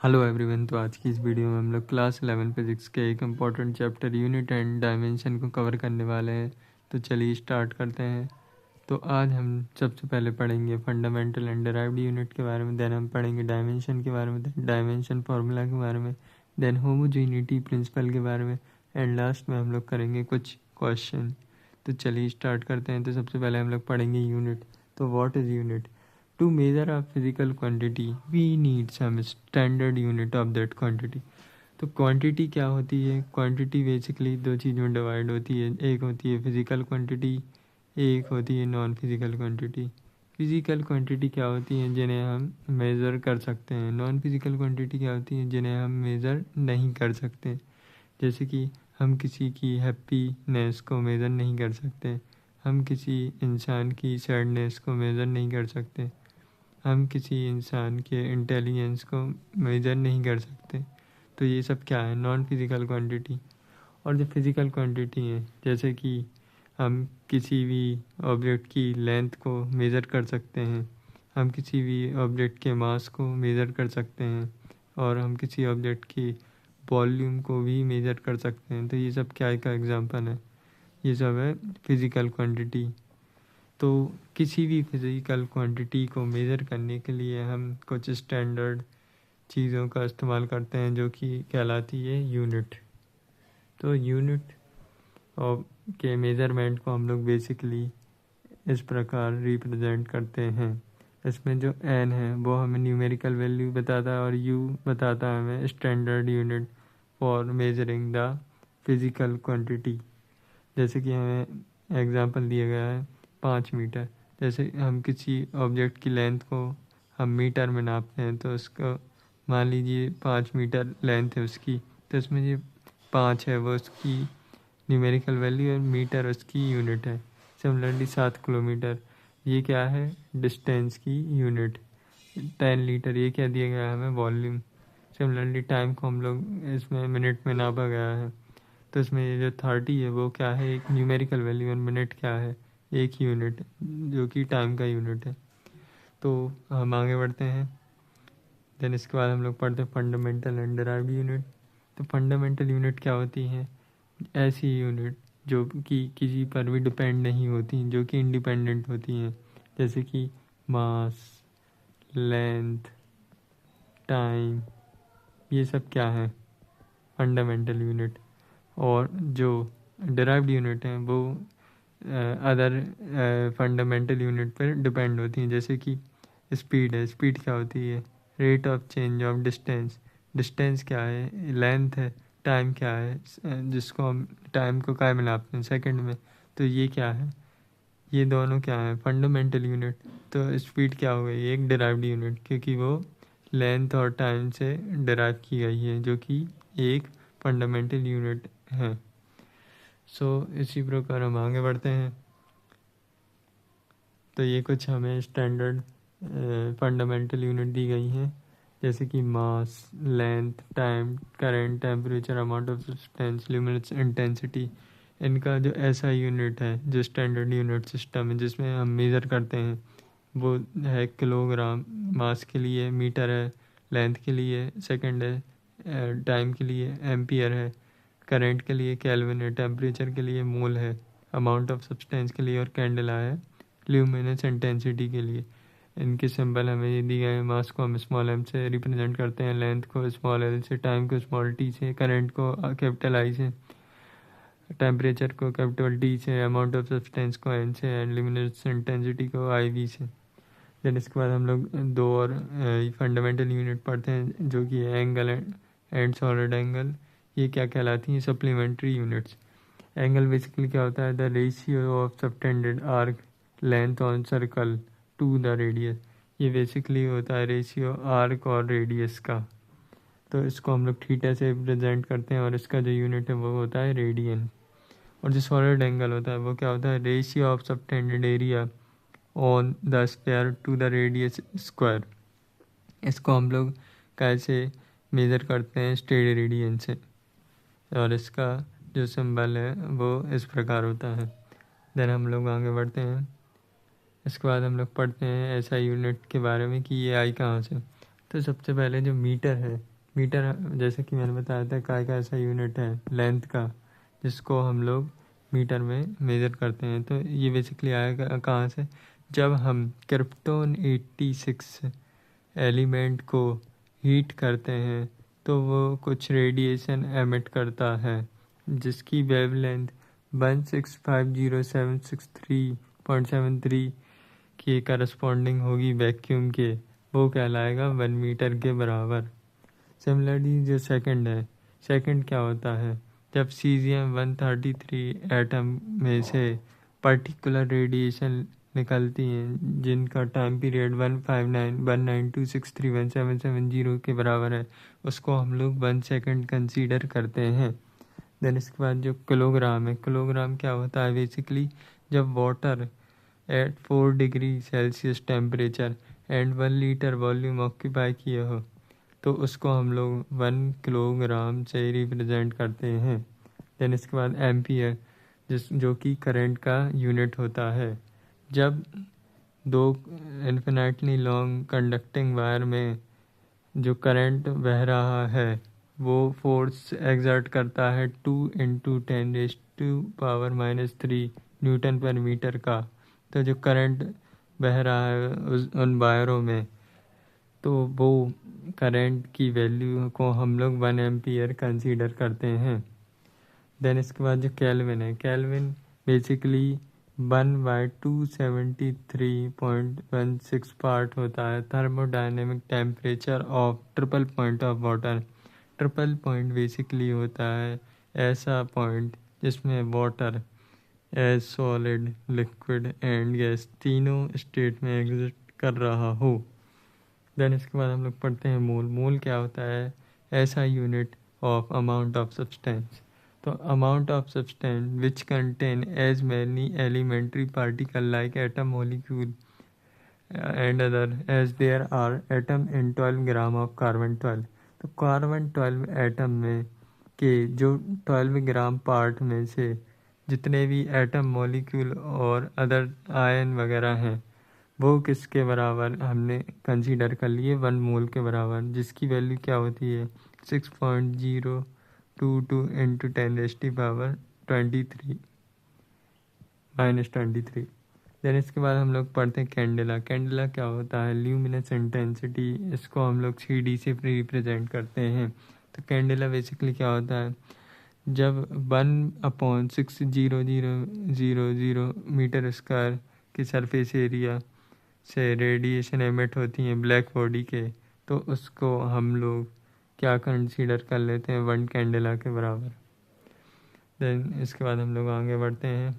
Hello everyone. तो आज की इस वीडियो में हम लोग क्लास 11 फिजिक्स के एक important chapter unit and dimension को कवर करने वाले हैं। तो चलिए स्टार्ट करते हैं। तो आज हम सबसे पहले पढ़ेंगे फंडामेंटल एंड डिराइव्ड यूनिट के बारे में, देन हम पढ़ेंगे डायमेंशन के बारे में, देन डायमेंशन फार्मूला के बारे में, देन होमोजेनिटी प्रिंसिपल के बारे में, एंड लास्ट में हम लोग करेंगे कुछ क्वेश्चन। तो चलिए स्टार्ट करते हैं। तो सबसे पहले हम लोग पढ़ेंगे यूनिट। तो what is unit? To measure a physical quantity, we need some standard unit of that quantity. तो क्वांटिटी क्या होती है? क्वांटिटी बेसिकली दो चीज़ों में डिवाइड होती है। एक होती है फिजिकल क्वांटिटी, एक होती है non physical quantity. Physical quantity क्या होती है? जिन्हें हम मेज़र कर सकते हैं। नॉन फिजिकल क्वांटिटी क्या होती है? जिन्हें हम मेज़र नहीं कर सकते। जैसे कि हम किसी की हैप्पीनेस को मेज़र नहीं कर सकते, हम किसी इंसान की सैडनेस को मेज़र नहीं कर सकते, हम किसी इंसान के इंटेलिजेंस को मेजर नहीं कर सकते। तो ये सब क्या है? Non physical quantity. और जो फिज़िकल क्वांटिटी है, जैसे कि हम किसी भी ऑब्जेक्ट की लेंथ को मेज़र कर सकते हैं, हम किसी भी ऑब्जेक्ट के मास को मेज़र कर सकते हैं, और हम किसी ऑब्जेक्ट की वॉल्यूम को भी मेज़र कर सकते हैं। तो ये सब क्या का एग्जांपल है? ये सब है फिज़िकल क्वांटिटी। तो किसी भी फिज़िकल क्वांटिटी को मेज़र करने के लिए हम कुछ स्टैंडर्ड चीज़ों का इस्तेमाल करते हैं, जो कि कहलाती है यूनिट। तो यूनिट और के मेज़रमेंट को हम लोग बेसिकली इस प्रकार रिप्रेजेंट करते हैं। इसमें जो एन है वो हमें न्यूमेरिकल वैल्यू बताता है, और यू बताता है हमें standard unit for measuring the physical quantity. जैसे कि हमें एग्जांपल दिया गया है 5 मीटर। जैसे हम किसी ऑब्जेक्ट की लेंथ को हम मीटर में नापते हैं, तो उसको मान लीजिए 5 मीटर लेंथ है उसकी, तो इसमें ये 5 है वो उसकी न्यूमेरिकल वैल्यू, और मीटर उसकी यूनिट है। सिमिलरली 7 किलोमीटर, ये क्या है? डिस्टेंस की यूनिट। 10 लीटर, ये क्या दिया गया है हमें? वॉल्यूम। सिमिलरली टाइम को हम लोग इसमें मिनट में नापा गया है, तो इसमें ये जो 30 है वो क्या है? एक न्यूमेरिकल वैल्यू। और मिनट क्या है? एक यूनिट, जो कि टाइम का यूनिट है। तो हम आगे बढ़ते हैं। देन इसके बाद हम लोग पढ़ते हैं फंडामेंटल एंड डिराइव्ड यूनिट। तो फंडामेंटल यूनिट क्या होती है? ऐसी यूनिट जो कि किसी पर भी डिपेंड नहीं होती, जो कि इंडिपेंडेंट होती हैं। जैसे कि मास, लेंथ, टाइम, ये सब क्या है? Fundamental unit. और जो डिराइव्ड यूनिट हैं वो अदर फंडामेंटल यूनिट पर डिपेंड होती हैं। जैसे कि स्पीड है। स्पीड क्या होती है? Rate of change of distance. Distance क्या है? लेंथ है। टाइम क्या है? जिसको हम टाइम को काय में नापते हैं? सेकंड में। तो ये क्या है? ये दोनों क्या है? Fundamental unit. तो स्पीड क्या हो गई? एक डिराइव्ड यूनिट, क्योंकि वो लेंथ और टाइम से डिराइव की गई है, जो कि एक फंडामेंटल यूनिट है। इसी प्रकार हम आगे बढ़ते हैं। तो ये कुछ हमें स्टैंडर्ड फंडामेंटल यूनिट दी गई हैं, जैसे कि mass, length, time, current, temperature, amount of substance, luminous intensity. इनका जो ऐसा यूनिट है, जो स्टैंडर्ड यूनिट सिस्टम है जिसमें हम मेज़र करते हैं, वो है किलोग्राम। मास के लिए मीटर है, लेंथ के लिए सेकंड है, टाइम के लिए एम्पियर है, करंट के लिए केल्विन है, टेम्परेचर के लिए मोल है, अमाउंट ऑफ सब्सटेंस के लिए और कैंडेला है ल्यूमिनस इंटेंसिटी के लिए। इनके सिंबल हमें ये दी गए हैं। मास को हम स्मॉल एम से रिप्रेजेंट करते हैं, लेंथ को स्मॉल एल से, टाइम को स्मॉल टी से, करंट को कैपिटल आई से, टेम्परेचर को कैपिटल टी से, अमाउंट ऑफ सब्सटेंस को एन से, एंड ल्यूमिनस इंटेंसिटी को आई वी से। देन इसके बाद हम लोग दो और फंडामेंटल यूनिट पढ़ते हैं, जो कि एंगल एंड सॉलिड एंगल। ये क्या कहलाती हैं? Supplementary units. एंगल बेसिकली क्या होता है? The ratio of subtended arc length on circle to the radius. ये बेसिकली होता है रेशियो आर्क और रेडियस का। तो इसको हम लोग थीटा से रिप्रेजेंट करते हैं, और इसका जो यूनिट है वो होता है रेडियन। और जो सॉलिड एंगल होता है वो क्या होता है? Ratio of subtended area on the square to the radius square. इसको हम लोग कैसे मेज़र करते हैं? स्टेड रेडियन से। और इसका जो सिंबल है वो इस प्रकार होता है। देन हम लोग आगे बढ़ते हैं। इसके बाद हम लोग पढ़ते हैं ऐसा यूनिट के बारे में कि ये आई कहाँ से। तो सबसे पहले जो मीटर है, मीटर जैसे कि मैंने बताया था का ऐसा यूनिट है लेंथ का जिसको हम लोग मीटर में मेज़र करते हैं। तो ये बेसिकली आएगा कहाँ से, जब हम क्रिप्टोन 86 एलिमेंट को हीट करते हैं तो वो कुछ रेडिएशन एमिट करता है जिसकी वेवलेंथ 1650763.73 के करस्पॉन्डिंग होगी वैक्यूम के, वो कहलाएगा 1 मीटर के बराबर। सिमिलरली जो सेकंड है, सेकंड क्या होता है, जब सीजियम 133 एटम में से पर्टिकुलर रेडिएशन निकलती हैं जिनका टाइम पीरियड 1591926317770 के बराबर है, उसको हम लोग 1 सेकंड कंसीडर करते हैं। देन इसके बाद जो किलोग्राम है, किलोग्राम क्या होता है बेसिकली, जब water at 4 degree Celsius temperature and 1 litre volume occupy किए हो तो उसको हम लोग 1 किलोग्राम से रिप्रेजेंट करते हैं। देन इसके बाद एम्पियर जो कि करंट का यूनिट होता है। जब दो इन्फिनेटली लॉन्ग कंडक्टिंग वायर में जो करंट बह रहा है वो फोर्स एग्जर्ट करता है 2 × 10⁻³ न्यूटन पर मीटर का। तो जो करंट बह रहा है उन वायरों में, तो वो करंट की वैल्यू को हम लोग 1 एम्पियर कंसीडर करते हैं। देन इसके बाद जो केल्विन है, केल्विन बेसिकली 1/273.16 पार्ट होता है thermodynamic temperature of triple point of water. Triple point basically होता है ऐसा पॉइंट जिसमें water as solid, liquid and gas तीनों स्टेट में एग्जिस्ट कर रहा हो। देन इसके बाद हम लोग पढ़ते हैं मोल। मोल क्या होता है, ऐसा unit of amount of substance. तो amount of substance which contain as many elementary particle like atom, molecule and other as there are atom in 12 gram of carbon 12। तो कार्बन 12 एटम में के जो 12 ग्राम पार्ट में से जितने भी एटम, मॉलिक्यूल और अदर आयन वगैरह हैं वो किसके बराबर हमने कंसीडर कर लिए, 1 मोल के बराबर, जिसकी वैल्यू क्या होती है 6.022 × 10⁻23 देन इसके बाद हम लोग पढ़ते हैं कैंडेला। कैंडेला क्या होता है, ल्यूमिनस इंटेंसिटी, इसको हम लोग CD से रिप्रेजेंट करते हैं। तो कैंडेला बेसिकली क्या होता है, जब 1/6000 मीटर स्क्वायर की सरफेस एरिया से रेडिएशन एमिट होती हैं ब्लैक बॉडी के, तो उसको हम लोग क्या कंसीडर कर लेते हैं 1 कैंडेला के बराबर। देन इसके बाद हम लोग आगे बढ़ते हैं।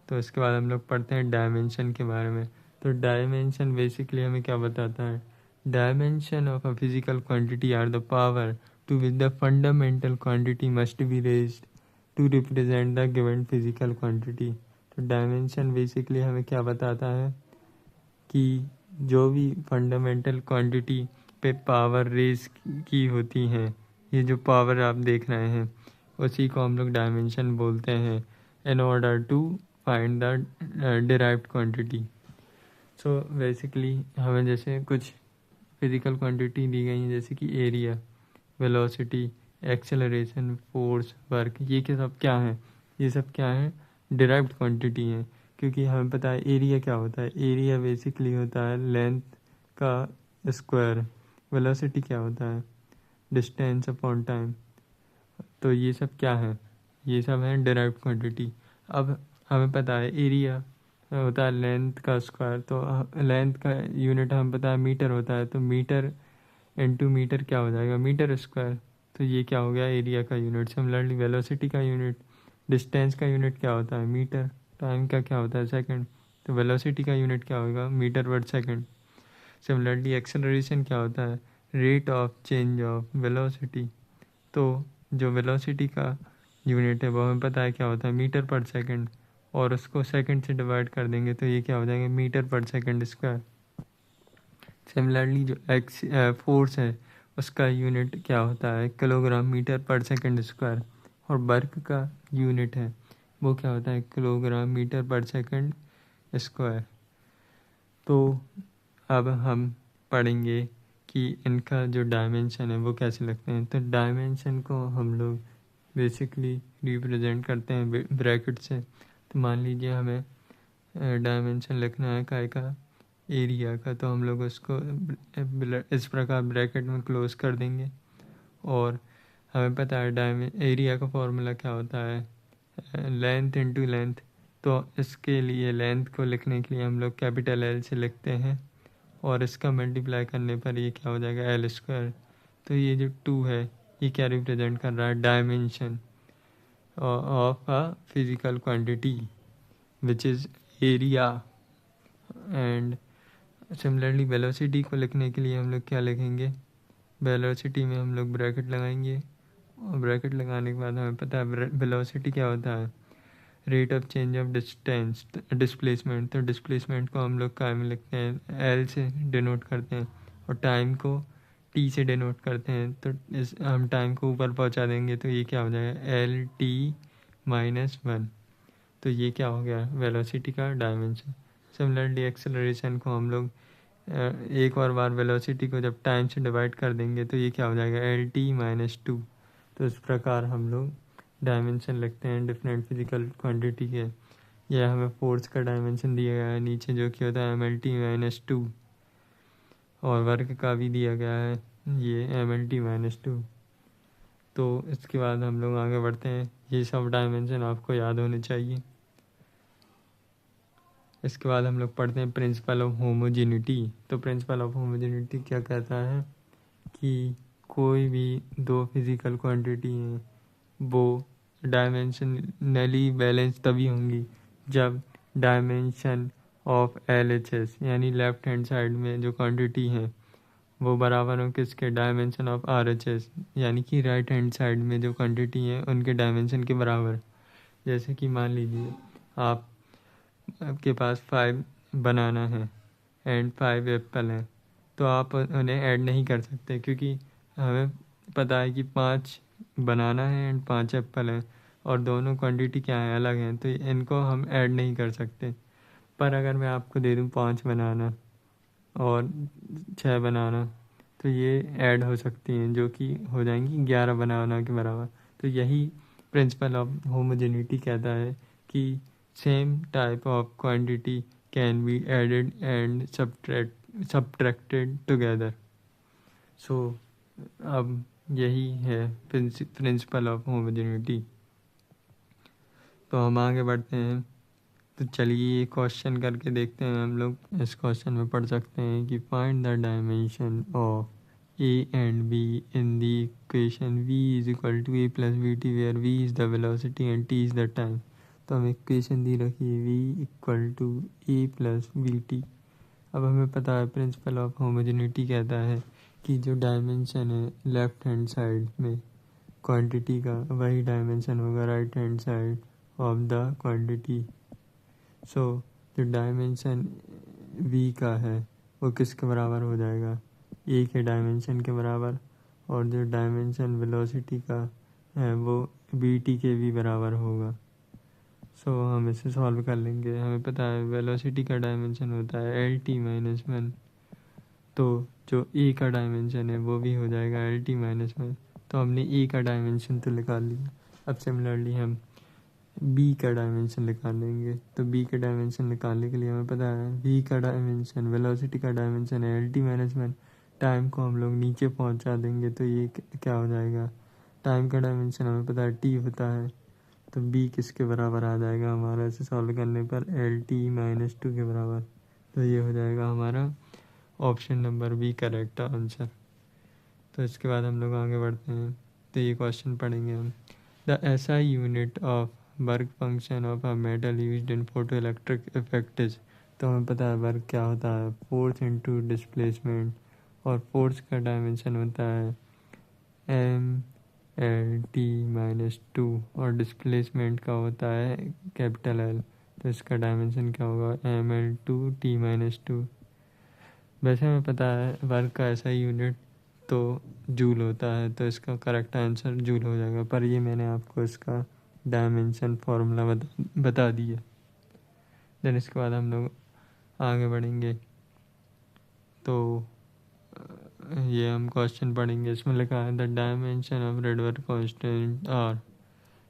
तो इसके बाद हम लोग पढ़ते हैं डायमेंशन के बारे में। तो डायमेंशन बेसिकली हमें क्या बताता है, dimension of a physical quantity are the power to which the fundamental quantity must be raised to represent the given physical quantity. तो डायमेंशन बेसिकली हमें क्या बताता है कि जो भी फंडामेंटल क्वांटिटी पे पावर रेज की होती हैं, ये जो पावर आप देख रहे हैं उसी को हम लोग डायमेंशन बोलते हैं, in order to find the derived quantity. So basically हमें जैसे कुछ फिजिकल क्वांटिटी दी गई हैं जैसे कि area, velocity, acceleration, force, work, ये क्या हैं, ये सब क्या हैं, डिराइव्ड क्वांटिटी हैं। क्योंकि हमें पता है एरिया क्या होता है, एरिया बेसिकली होता है लेंथ का स्क्वायर। वेलोसिटी क्या होता है, डिस्टेंस अपॉन टाइम। तो ये सब क्या है, ये सब है डिराइव्ड क्वांटिटी। अब हमें पता है एरिया होता है लेंथ का स्क्वायर, तो लेंथ का यूनिट हमें पता है मीटर होता है, तो मीटर इंटू मीटर क्या हो जाएगा, मीटर स्क्वायर। तो ये क्या हो गया एरिया का यूनिट। सिमिलरली वेलोसिटी का यूनिट, डिस्टेंस का यूनिट क्या होता है मीटर, टाइम का क्या होता है सेकंड, तो वेलोसिटी का यूनिट क्या होगा मीटर पर सेकंड। सिमिलरली एक्सेलरेशन क्या होता है, rate of change of velocity. तो जो वेलोसिटी का यूनिट है वो हमें पता है क्या होता है मीटर पर सेकंड, और उसको सेकंड से डिवाइड कर देंगे तो ये क्या हो जाएगा मीटर पर सेकंड स्क्वायर। सिमिलरली जो फोर्स है उसका यूनिट क्या होता है किलोग्राम मीटर पर सेकंड स्क्वायर, और वर्क का यूनिट है वो क्या होता है किलोग्राम मीटर पर सेकंड स्क्वायर। तो अब हम पढ़ेंगे कि इनका जो डायमेंशन है वो कैसे लगते हैं। तो डायमेंशन को हम लोग बेसिकली रिप्रेजेंट करते हैं ब्रैकेट से। तो मान लीजिए हमें डायमेंशन लिखना है काय का एरिया का, तो हम लोग उसको इस प्रकार ब्रैकेट में क्लोज कर देंगे। और हमें पता है एरिया का फॉर्मूला क्या होता है, लेंथ इनटू लेंथ। तो इसके लिए लेंथ को लिखने के लिए हम लोग कैपिटल एल से लिखते हैं, और इसका मल्टीप्लाई करने पर ये क्या हो जाएगा, एल स्क्वायर। तो ये जो 2 है ये क्या रिप्रेजेंट कर रहा है, dimension of a physical quantity which is area. And similarly velocity को लिखने के लिए हम लोग क्या लिखेंगे, वेलोसिटी में हम लोग ब्रैकेट लगाएंगे, और ब्रैकेट लगाने के बाद हमें पता है वेलोसिटी क्या होता है, rate of change of distance displacement. तो डिस्प्लेसमेंट को हम लोग क्या में लिखते हैं, एल से डिनोट करते हैं, और टाइम को टी से डिनोट करते हैं। तो इस हम टाइम को ऊपर पहुंचा देंगे तो ये क्या हो जाएगा, एल टी माइनस 1। तो ये क्या हो गया, वेलोसिटी का डायमेंशन। सिमिलरली एक्सेलरेशन को हम लोग एक और बार वेलोसिटी को जब टाइम से डिवाइड कर देंगे तो ये क्या हो जाएगा, एल टी माइनस 2। तो इस प्रकार हम लोग डायमेंशन लिखते हैं डिफरेंट फिजिकल क्वांटिटी के। यह हमें फोर्स का डायमेंशन दिया गया है नीचे, जो कि होता है एम एल टी माइनस 2, और वर्क का भी दिया गया है ये एम एल टी माइनस 2। तो इसके बाद हम लोग आगे बढ़ते हैं, ये सब डायमेंशन आपको याद होने चाहिए। इसके बाद हम लोग पढ़ते हैं प्रिंसिपल ऑफ होमोजेनिटी। तो प्रिंसिपल ऑफ होमोजेनिटी क्या कहता है कि कोई भी दो फिजिकल क्वांटिटी हैं वो डायमेंशनली बैलेंस तभी होंगी जब dimension of L H S यानी लेफ्ट हैंड साइड में जो क्वांटिटी है वो बराबर हो किसके, dimension of R H S यानी कि राइट हैंड साइड में जो क्वांटिटी है उनके डायमेंशन के बराबर। जैसे कि मान लीजिए आपके पास 5 बनाना है एंड 5 एप्पल हैं, तो आप उन्हें ऐड नहीं कर सकते क्योंकि हमें पता है कि 5 बनाना है एंड 5 एप्पल हैं, और दोनों क्वांटिटी क्या है, अलग हैं, तो इनको हम ऐड नहीं कर सकते। पर अगर मैं आपको दे दूँ 5 बनाना और 6 बनाना, तो ये ऐड हो सकती हैं, जो कि हो जाएंगी 11 बनाना के बराबर। तो यही प्रिंसिपल ऑफ होमोजेनिटी कहता है कि same type of quantity can be added and subtracted together. So अब यही है प्रिंसिपल ऑफ होमोजेनिटी। तो हम आगे बढ़ते हैं। तो चलिए ये क्वेश्चन करके देखते हैं। हम लोग इस क्वेश्चन में पढ़ सकते हैं कि find the dimension of a and b in the equation v is equal to a plus b t, where v is the velocity and t is the time. तो हमें इक्वेशन दी रखी है v equal to a plus b t. अब हमें पता है principal of homogeneity कहता है कि जो डायमेंशन है लेफ्ट हैंड साइड में क्वांटिटी का वही डायमेंशन होगा right hand side of the quantity. So जो डायमेंशन v का है वो किसके बराबर हो जाएगा, a के डायमेंशन के बराबर, और जो डायमेंशन वेलोसिटी का है वो bt के भी बराबर होगा। सो हम इसे सॉल्व कर लेंगे। हमें पता है वेलोसिटी का डायमेंशन होता है एल टी माइनस 1, तो जो a का डायमेंशन है वो भी हो जाएगा एल टी माइनस 1। तो हमने a का डायमेंशन तो निकाल लिया। अब सिमिलरली हम b का डायमेंशन निकाल लेंगे। तो b का डायमेंशन निकालने के लिए हमें पता है v का डायमेंशन वेलोसिटी का डायमेंशन है एल टी माइनस 1। टाइम को हम लोग नीचे पहुंचा देंगे तो ये क्या हो जाएगा, टाइम का डायमेंशन हमें पता है t होता है, तो b किसके बराबर आ जाएगा हमारा, इसे सॉल्व करने पर एल टी माइनस 2 के बराबर। तो ये हो जाएगा हमारा option number b correct answer. तो इसके बाद हम लोग आगे बढ़ते हैं। तो ये क्वेश्चन पढ़ेंगे हम। The SI unit of work function of a metal used in photo electric effect is. तो हमें पता है वर्क क्या होता है, फोर्स इनटू डिस्प्लेसमेंट, और फोर्स का डायमेंशन होता है एम एल टी माइनस 2, और डिस्प्लेसमेंट का होता है कैपिटल एल। तो इसका डायमेंशन क्या होगा, M L two T minus 2। वैसे हमें पता है वर्क का ऐसा यूनिट तो जूल होता है, तो इसका करेक्ट आंसर जूल हो जाएगा, पर ये मैंने आपको इसका डायमेंशन फार्मूला बता दिया। देन इसके बाद हम लोग आगे बढ़ेंगे। तो ये हम क्वेश्चन पढ़ेंगे। इसमें लिखा है the dimension of Rydberg constant R.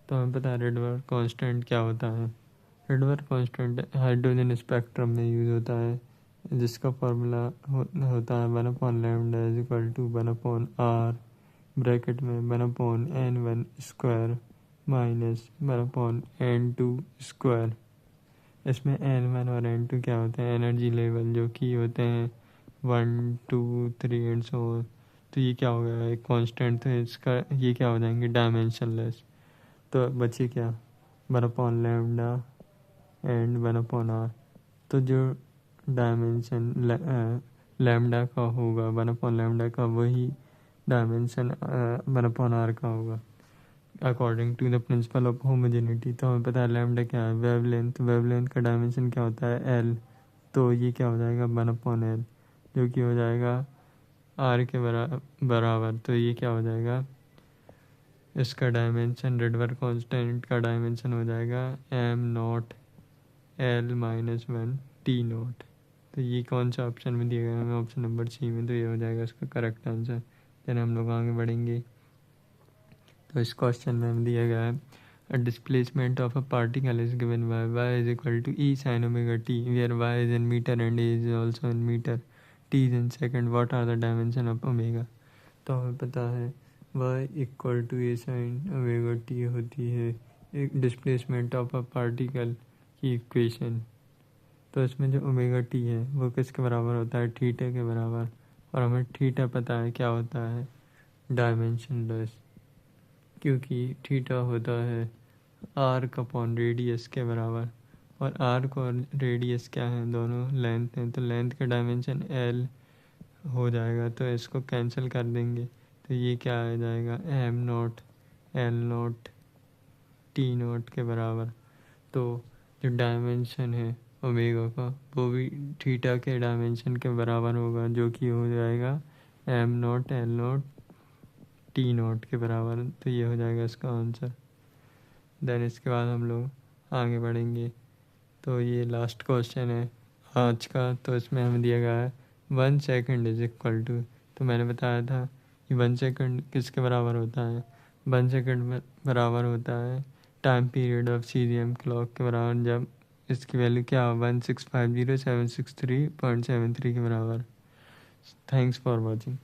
तो हमें पता है रेडवर्क कांस्टेंट क्या होता है। रेडवर्क कांस्टेंट हाइड्रोजन स्पेक्ट्रम में यूज़ होता है, जिसका फार्मूला होता है 1/λ is equal to 1/r bracket में 1/n1 square minus 1/n2 square. इसमें n1 और n2 क्या होते हैं, एनर्जी लेवल, जो कि होते हैं 1 2 3 एंड सो। तो ये क्या हो गया, एक कांस्टेंट, तो इसका ये क्या हो जाएंगे, डायमेंशनलेस। तो बचे क्या, 1/λ एंड 1/r। तो जो डायमेंशन लैम्डा का होगा 1/λ का, वही डायमेंशन 1/r का होगा according to the principle of homogeneity. तो हमें पता है लैम्डा क्या है, वेवलेंथ। वेवलेंथ का डायमेंशन क्या होता है, एल। तो ये क्या हो जाएगा 1/l, जो कि हो जाएगा r के बराबर। तो ये क्या हो जाएगा, इसका डायमेंशन, रेडवर्क कांस्टेंट का डायमेंशन हो जाएगा m0l-1 t0। तो ये कौन सा ऑप्शन में दिया गया हमें, ऑप्शन नंबर सी में। तो ये हो जाएगा इसका करेक्ट आंसर। देन हम लोग आगे बढ़ेंगे। तो इस क्वेश्चन में हमें दिया गया है a displacement of a particle is given by y is equal to e sin omega t, where y is in meter and a is also in meter, t is in second. What are the dimension of omega? तो हमें पता है y equal to a sine omega t होती है एक displacement of a particle की equation. तो इसमें जो ओमेगा टी है वो किसके बराबर होता है, थीटा के बराबर। और हमें थीटा पता है क्या होता है, डायमेंशनलेस, क्योंकि थीटा होता है आर्क अपॉन रेडियस के बराबर। और आर्क और रेडियस क्या है, दोनों लेंथ हैं। तो लेंथ का डायमेंशन एल हो जाएगा, तो इसको कैंसिल कर देंगे। तो ये क्या आ जाएगा, m0 l0 t0 के बराबर। तो जो डायमेंशन है ओमेगा का, वो भी थीटा के डायमेंशन के बराबर होगा, जो कि हो जाएगा m0 l0 t0 के बराबर। तो ये हो जाएगा इसका आंसर। देन इसके बाद हम लोग आगे बढ़ेंगे। तो ये लास्ट क्वेश्चन है आज का। तो इसमें हमें दिया गया है 1 सेकेंड इज इक्वल टू। तो मैंने बताया था कि 1 सेकेंड किसके बराबर होता है, 1 सेकेंड बराबर होता है time period of cerium clock के बराबर, जब इसकी वैल्यू क्या 1650763.73 के बराबर। Thanks for watching.